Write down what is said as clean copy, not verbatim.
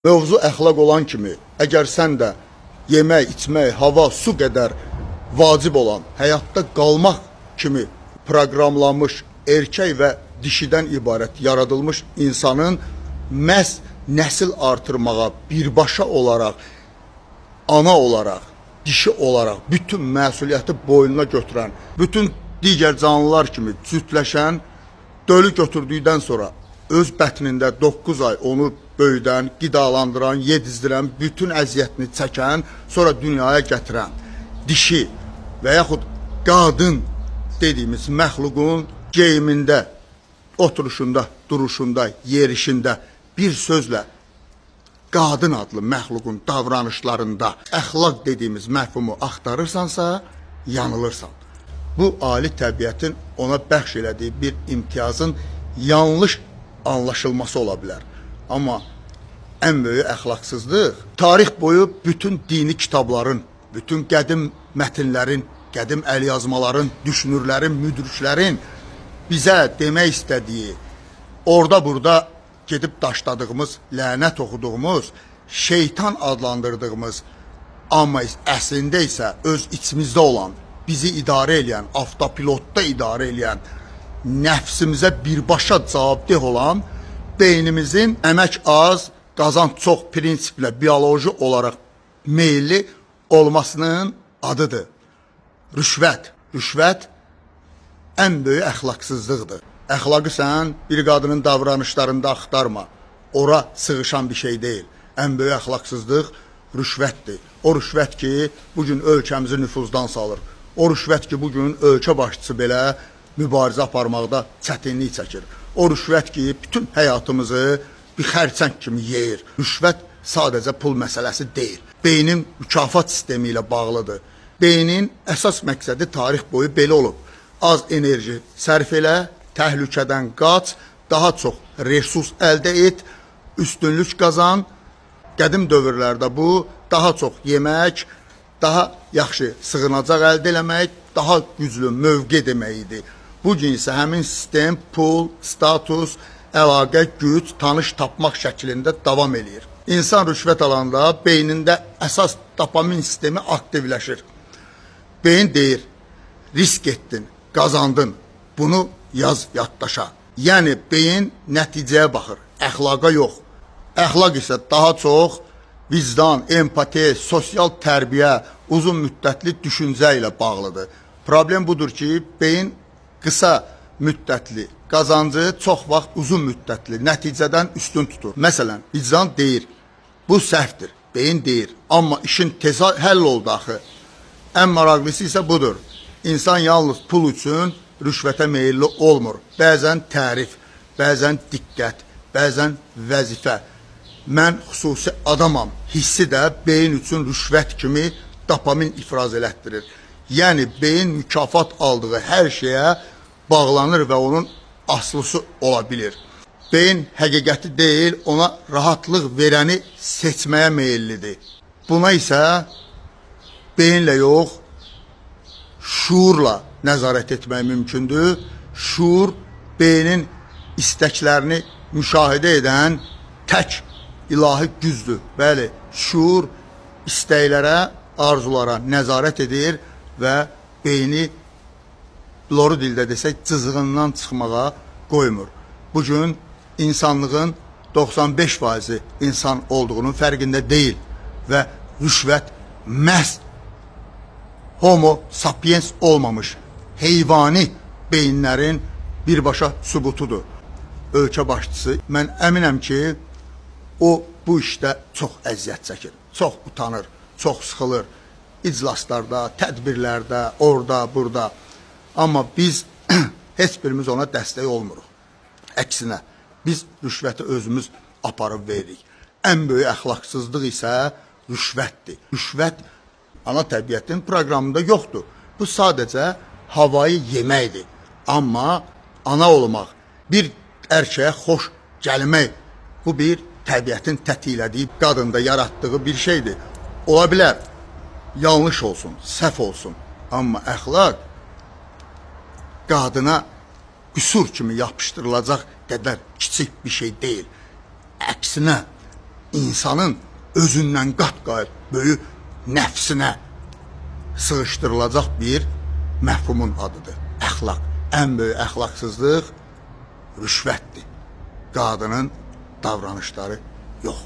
Mövzu əxlaq olan kimi, əgər sən də yemək, içmək, hava, su qədər vacib olan, həyatda qalmaq kimi proqramlanmış erkək və dişidən ibarət yaradılmış insanın məhz nəsil artırmağa birbaşa olaraq, ana olaraq, dişi olaraq bütün məsuliyyəti boynuna götürən, bütün digər canlılar kimi cütləşən, dölü götürdükdən sonra öz bətnində 9 ay onu böyüdən, qidalandıran, yedizdirən, bütün əziyyətini çəkən, sonra dünyaya gətirən dişi və yaxud qadın dediyimiz məxluqun geyimində, oturuşunda, duruşunda, yerişində bir sözlə qadın adlı məxluqun davranışlarında əxlaq dediyimiz məfhumu axtarırsansa, yanılırsan. Bu ali təbiətin ona bəxş elədiyi bir imtiyazın yanlış anlaşılması ola bilər. Amma ən böyük əxlaqsızlıq tarix boyu bütün dini kitabların, bütün qədim mətnlərin, qədim əlyazmaların, düşünürlərin, müdriklərin bizə demək istədiyi, orada-burada gedib daşladığımız, lənət oxuduğumuz, şeytan adlandırdığımız, amma əslində isə öz içimizdə olan, bizi idarə edən, avtopilotda idarə edən, nəfsimizə birbaşa cavabdeh olan, beynimizin əmək az, qazanc çox prinsiplə bioloji olaraq meyilli olmasının adıdır. Rüşvət. Rüşvət ən böyük əxlaqsızlıqdır. Əxlaqı sən bir qadının davranışlarında axtarma. Ora sığışan bir şey deyil. Ən böyük əxlaqsızlıq rüşvətdir. O rüşvət ki, bugün ölkəmizi nüfuzdan salır. O rüşvət ki, bugün ölkə başçısı belə mübarizə aparmaqda çətinlik çəkir. O rüşvət ki, bütün həyatımızı bir xərçəng kimi yeyir. Rüşvət sadəcə pul məsələsi deyil. Beynin mükafat sistemi ilə bağlıdır. Beynin əsas məqsədi tarix boyu belə olub. Az enerji sərf elə, təhlükədən qaç, daha çox resurs əldə et, üstünlük qazan. Qədim dövrlərdə bu daha çox yemək, daha yaxşı sığınacaq əldə eləmək, daha güclü mövqe demək idi. Bugün isə həmin sistem pul, status, əlaqə, güc, tanış tapmaq şəklində davam edir. İnsan rüşvət alanda beynində əsas dopamin sistemi aktivləşir. Beyin deyir, risk etdin, qazandın, bunu yaz yaddaşa. Yəni beyin nəticəyə baxır, əxlaqa yox. Əxlaq isə daha çox vicdan, empati, sosial tərbiyə, uzun müddətli düşüncə ilə bağlıdır. Problem budur ki, beyin qısa müddətli qazancı çox vaxt uzun müddətli nəticədən üstün tutur. Məsələn, vicdan deyir, bu səhvdir, beyin deyir, amma işin tez həll oldu axı. Ən maraqlısı isə budur. İnsan yalnız pul üçün rüşvətə meyilli olmur. Bəzən tərif, bəzən diqqət, bəzən vəzifə. Mən xüsusi adamam hissi də beyin üçün rüşvət kimi dopamin ifraz elətdirir. Yəni beyin mükafat aldığı hər şeyə bağlanır və onun aslısı ola bilir. Beyin həqiqəti deyil, ona rahatlıq verəni seçməyə meyillidir. Buna isə beyinlə yox, şuurla nəzarət etmək mümkündür. Şuur beynin istəklərini müşahidə edən tək ilahi gücdür. Bəli, şuur istəklərə, arzulara nəzarət edir və beyni loru dildə desək cızığından çıxmağa qoymur. Bugün insanlığın 95% insan olduğunun fərqində deyil və rüşvət məhz homo sapiens olmamış heyvani beyinlərin birbaşa sübutudur. Ölkə başçısı, mən əminəm ki, o bu işdə çox əziyyət çəkir, çox utanır, çox sıxılır. İclaslarda, tədbirlərdə, orada, burada. Amma biz heç birimiz ona dəstək olmuruq. Əksinə, biz rüşvəti özümüz aparıb veririk. Ən böyük əxlaqsızlıq isə rüşvətdir. Rüşvət ana təbiətin proqramında yoxdur. Bu sadəcə havayı yeməkdir. Amma ana olmaq, bir erkəyə xoş gəlmək, bu bir təbiətin tətiklədiyi, qadında yaratdığı bir şeydir. Ola bilər, yanlış olsun, səhv olsun. Amma əxlaq qadına qüsur kimi yapışdırılacaq qədər kiçik bir şey deyil. Əksinə, insanın özündən qat-qat böyük nəfsinə sığışdırılacaq bir məhfumun adıdır. Əxlaq. Ən böyük əxlaqsızlıq rüşvətdir. Qadının davranışları yox.